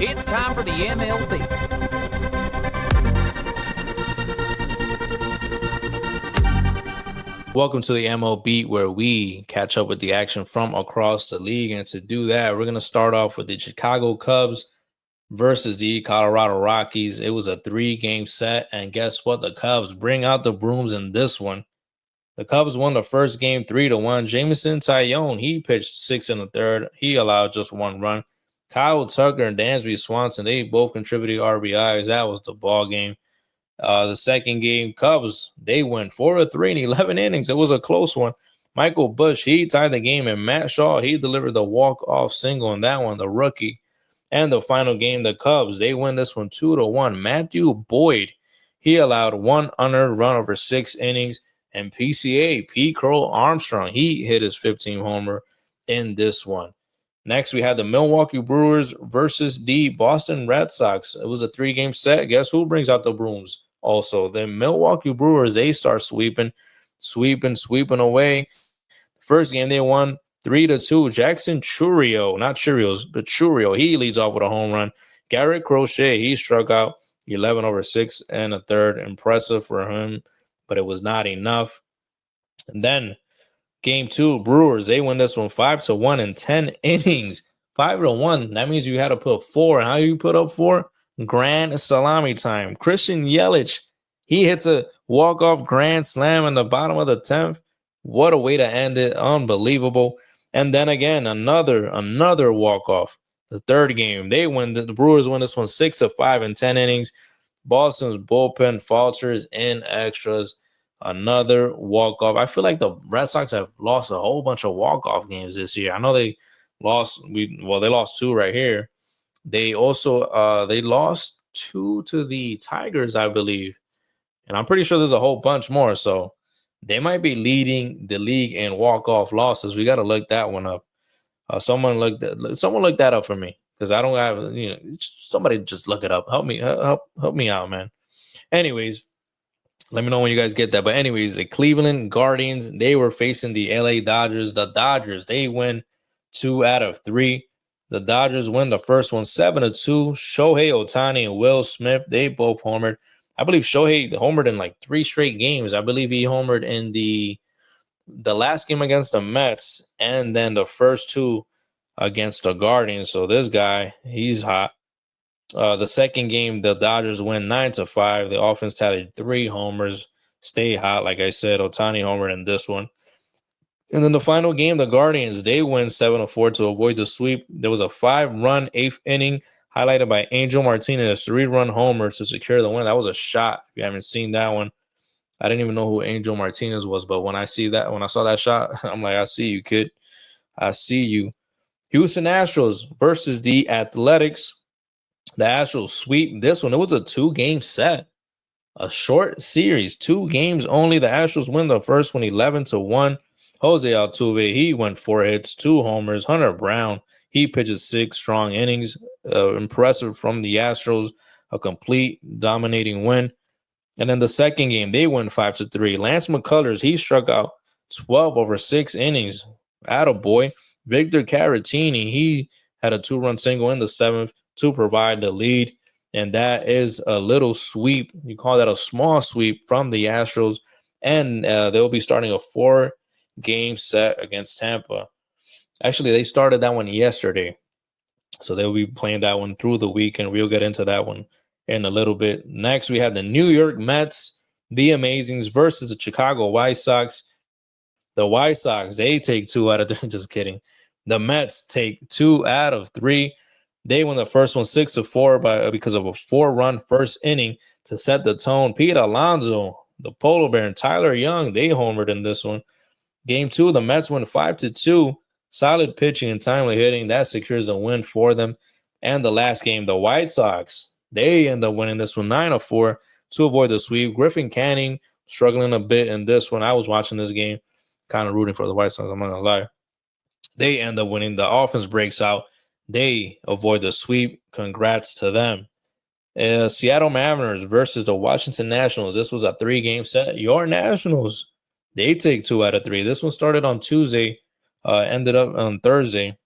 It's time for the MLB. Welcome to the MLBeat, where we catch up with the action from across the league. And to do that, we're going to start off with the Chicago Cubs versus the Colorado Rockies. It was a 3-game set, and guess what? The Cubs bring out the brooms in this one. The Cubs won the first game 3-1. Jameson Taillon, he pitched 6 in the third. He allowed just 1 run. Kyle Tucker and Dansby Swanson, they both contributed RBIs. That was the ball game. The second game, Cubs, they went 4-3 in 11 innings. It was a close one. Michael Busch, he tied the game, and Matt Shaw, he delivered the walk-off single in that one, the rookie. And the final game, the Cubs, they win this one 2-1. Matthew Boyd, he allowed 1 unearned run over 6 innings. And PCA, Pete Crow Armstrong, he hit his 15th homer in this one. Next, we had the Milwaukee Brewers versus the Boston Red Sox. It was a 3-game set. Guess who brings out the brooms? Also, the Milwaukee Brewers, they start sweeping away. First game, they won 3-2. Jackson Chourio, not Cheerios, but Chourio, he leads off with a home run. Garrett Crochet, he struck out 11 over 6 and a third. Impressive for him, but it was not enough. And then game 2, Brewers, they win this one 5-1 in 10 innings. 5-1. That means you had to put 4. And how you put up 4? Grand salami time. Christian Yelich, he hits a walk-off grand slam in the bottom of the 10th. What a way to end it. Unbelievable. And then again, another walk-off. The third game, they win. The Brewers win this one 6-5 in 10 innings. Boston's bullpen falters in extras. Another walk-off. I feel like the Red Sox have lost a whole bunch of walk-off games this year. I know they lost. They lost 2 right here. They also they lost 2 to the Tigers, I believe, and I'm pretty sure there's a whole bunch more. So they might be leading the league in walk-off losses. We got to look that one up. Someone look that up for me, because I don't have, somebody just look it up. Help me out, man. Anyways, let me know when you guys get that. But anyways, the Cleveland Guardians, they were facing the LA Dodgers. The Dodgers, they win 2 out of 3. The Dodgers win the first one 7-2. Shohei Ohtani and Will Smith, they both homered. I believe Shohei homered in like 3 straight games. I believe he homered in the last game against the Mets, and then the first 2 against the Guardians. So this guy, he's hot. The second game, the Dodgers win 9-5. The offense tallied 3 homers. Stay hot, like I said. Ohtani homered in this one. And then the final game, the Guardians, they win 7-4 to avoid the sweep. There was a 5-run 8th inning highlighted by Angel Martinez, 3-run homer to secure the win. That was a shot. If you haven't seen that one, I didn't even know who Angel Martinez was, but when I saw that shot, I'm like, I see you, kid. I see you. Houston Astros versus the Athletics. The Astros sweep this one. It was a 2-game set. A short series, 2 games only. The Astros win the first one 11-1. Jose Altuve, he went 4 hits, 2 homers. Hunter Brown, he pitches 6 strong innings. Impressive from the Astros. A complete dominating win. And then the second game, they win 5-3. Lance McCullers, he struck out 12 over 6 innings. Attaboy. Victor Caratini, he had a 2-run single in the 7th to provide the lead. And that is a little sweep. You call that a small sweep from the Astros. And they'll be starting a 4-game set against Tampa. Actually, they started that one yesterday. So they'll be playing that one through the week, and we'll get into that one in a little bit. Next, we have the New York Mets, the Amazings, versus the Chicago White Sox. The White Sox, they take 2 out of 3. Just kidding. The Mets take 2 out of 3. They won the first one 6-4 because of a 4-run first inning to set the tone. Pete Alonso, the Polar Bear, and Tyler Young, they homered in this one. Game 2, the Mets win 5-2. Solid pitching and timely hitting. That secures a win for them. And the last game, the White Sox, they end up winning this one 9-4 to avoid the sweep. Griffin Canning struggling a bit in this one. I was watching this game, kind of rooting for the White Sox, I'm not going to lie. They end up winning. The offense breaks out. They avoid the sweep. Congrats to them. Seattle Mariners versus the Washington Nationals. This was a 3-game set. Your Nationals, they take 2 out of 3. This one started on Tuesday, ended up on Thursday.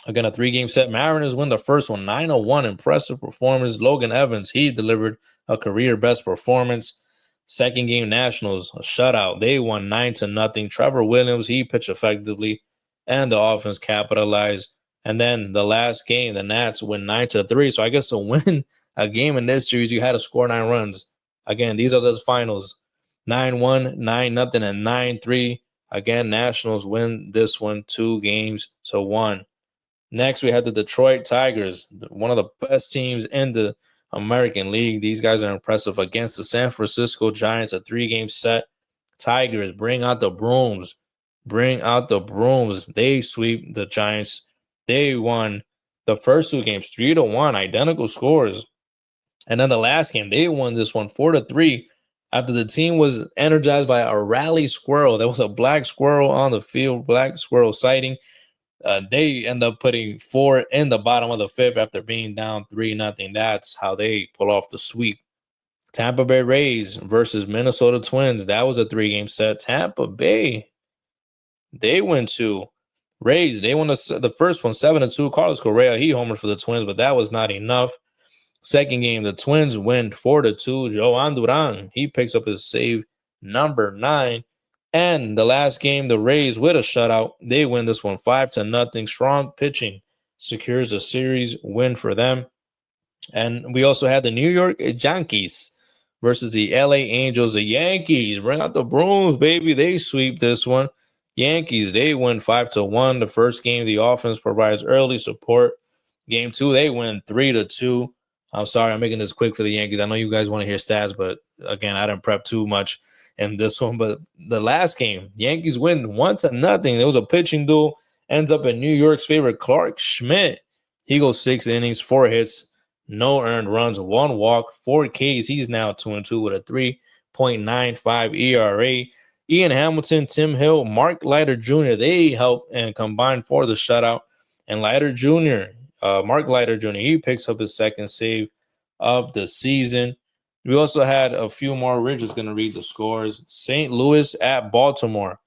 Again, a 3-game set. Mariners win the first one 9-1. Impressive performance. Logan Evans, he delivered a career best performance. Second game, Nationals, a shutout. They won 9-0. Trevor Williams, he pitched effectively, and the offense capitalized. And then the last game, the Nats win 9-3. So I guess to win a game in this series, you had to score 9 runs. Again, these are the finals: 9-1, 9-0, and 9-3. Again, Nationals win this one 2-1. Next, we had the Detroit Tigers, one of the best teams in the American League. These guys are impressive against the San Francisco Giants, a 3-game set. Tigers, bring out the brooms. Bring out the brooms. They sweep the Giants. They won the first 2 games 3-1, identical scores. And then the last game, they won this one 4-3 after the team was energized by a rally squirrel. There was a black squirrel on the field, black squirrel sighting. They end up putting 4 in the bottom of the 5th after being down 3-0. That's how they pull off the sweep. Tampa Bay Rays versus Minnesota Twins. That was a 3-game set. Tampa Bay, they win 2. Rays, they won the first one 7-2. Carlos Correa, he homered for the Twins, but that was not enough. Second game, the Twins win 4-2. Joan Duran, he picks up his save number 9. And the last game, the Rays with a shutout, they win this one 5-0. Strong pitching secures a series win for them. And we also had the New York Yankees versus the LA Angels. The Yankees bring out the brooms, baby. They sweep this one. Yankees, they win 5-1. The first game, the offense provides early support. Game 2, they win 3-2. I'm sorry, I'm making this quick for the Yankees. I know you guys want to hear stats, but again, I didn't prep too much in this one. But the last game, Yankees win 1-0. There was a pitching duel. Ends up in New York's favorite, Clark Schmidt. He goes 6 innings, 4 hits, no earned runs, 1 walk, 4 Ks. He's now 2-2 with a 3.95 ERA. Ian Hamilton, Tim Hill, Mark Leiter Jr., they help and combine for the shutout. And Leiter Jr., Mark Leiter Jr., he picks up his second save of the season. We also had a few more. We're just going to read the scores. St. Louis at Baltimore.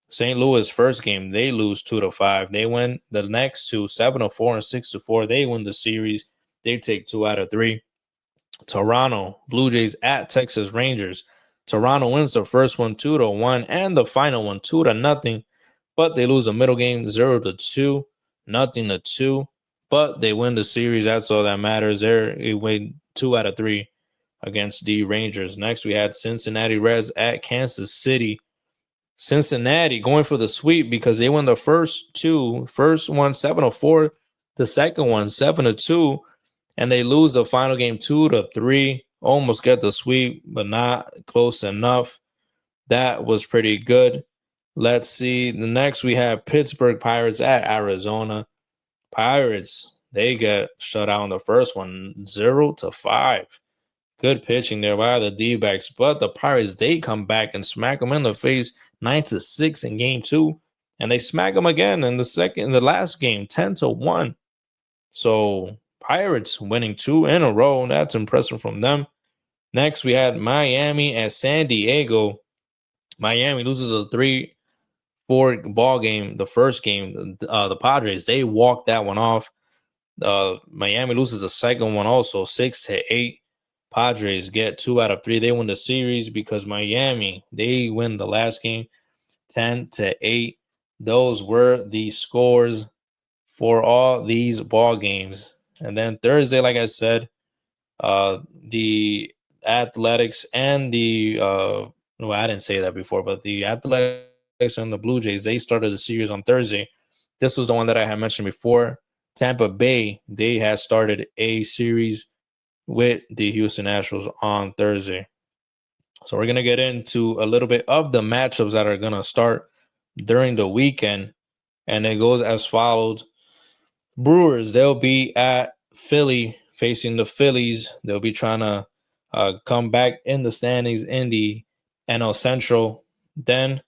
St. Louis, first game, they lose 2-5. They win the next 2, 7-4 and 6-4. They win the series. They take 2 out of 3. Toronto Blue Jays at Texas Rangers. Toronto wins the first one 2-1 and the final one 2-0. But they lose the middle game 0-2, 0-2. But they win the series. That's all that matters. They win 2 out of 3 against the Rangers. Next, we had Cincinnati Reds at Kansas City. Cincinnati going for the sweep because they won the first 2. First one 7-4, the second one 7-2, and they lose the final game 2-3. Almost get the sweep, but not close enough. That was pretty good. Let's see. The next we have Pittsburgh Pirates at Arizona. Pirates, they get shut out in the first one 0-5. Good pitching there by the D-backs, but the Pirates, they come back and smack them in the face 9-6 in game 2, and they smack them again in the last game 10-1. So Pirates winning 2 in a row. That's impressive from them. Next, we had Miami at San Diego. Miami loses a 3-4 ball game. The first game, the Padres, they walked that one off. Miami loses the second one also 6-8. Padres get 2 out of 3. They win the series because Miami, they win the last game 10-8. Those were the scores for all these ball games. And then Thursday, like I said, the Athletics and the no, I didn't say that before, but the Athletics and the Blue Jays, they started the series on Thursday. This was the one that I had mentioned before. Tampa Bay, they had started a series with the Houston Astros on Thursday. So we're going to get into a little bit of the matchups that are going to start during the weekend. And it goes as follows. Brewers, they'll be at Philly facing the Phillies. They'll be trying to come back in the standings in the NL Central. Then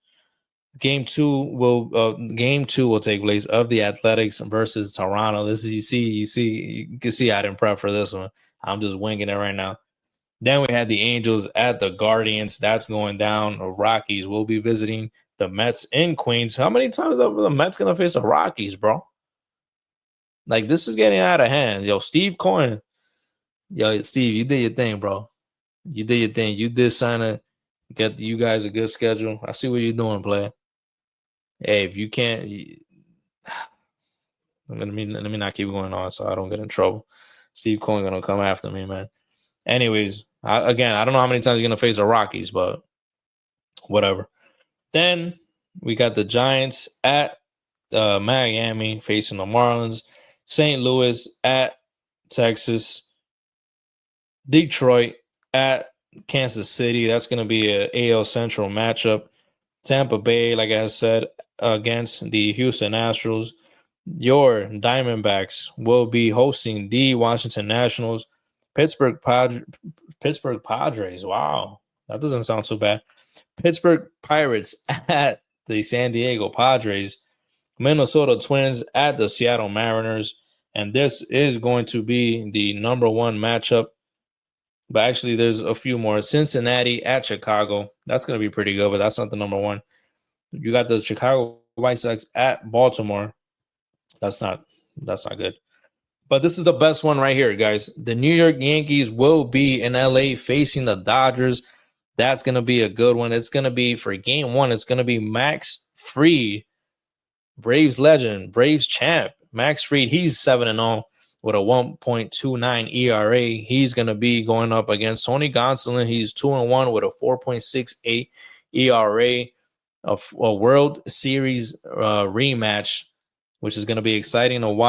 game two will take place of the Athletics versus Toronto. This is you can see I didn't prep for this one. I'm just winging it right now. Then we had the Angels at the Guardians. That's going down. The Rockies will be visiting the Mets in Queens. How many times are the Mets going to face the Rockies, bro? Like, this is getting out of hand. Yo, Steve Cohen. Yo, Steve, you did your thing, bro. You did your thing. You did sign to get you guys a good schedule. I see what you're doing, player. Hey, if you can't, let me not keep going on so I don't get in trouble. Steve Cohen gonna come after me, man. Anyways, I don't know how many times you're gonna face the Rockies, but whatever. Then we got the Giants at Miami facing the Marlins, St. Louis at Texas, Detroit at Kansas City. That's going to be an AL Central matchup. Tampa Bay, like I said, against the Houston Astros. Your Diamondbacks will be hosting the Washington Nationals. Pittsburgh Padres. Wow, that doesn't sound so bad. Pittsburgh Pirates at the San Diego Padres. Minnesota Twins at the Seattle Mariners. And this is going to be the number one matchup. But actually, there's a few more. Cincinnati at Chicago. That's going to be pretty good, but that's not the number one. You got the Chicago White Sox at Baltimore. That's not good. But this is the best one right here, guys. The New York Yankees will be in LA facing the Dodgers. That's going to be a good one. It's going to be, for game one, it's going to be Max Fried, Braves legend, Braves champ. Max Fried, he's 7-0 with a 1.29 ERA. He's going to be going up against Tony Gonsolin. He's 2-1 with a 4.68 ERA. A World Series rematch, which is going to be exciting to watch.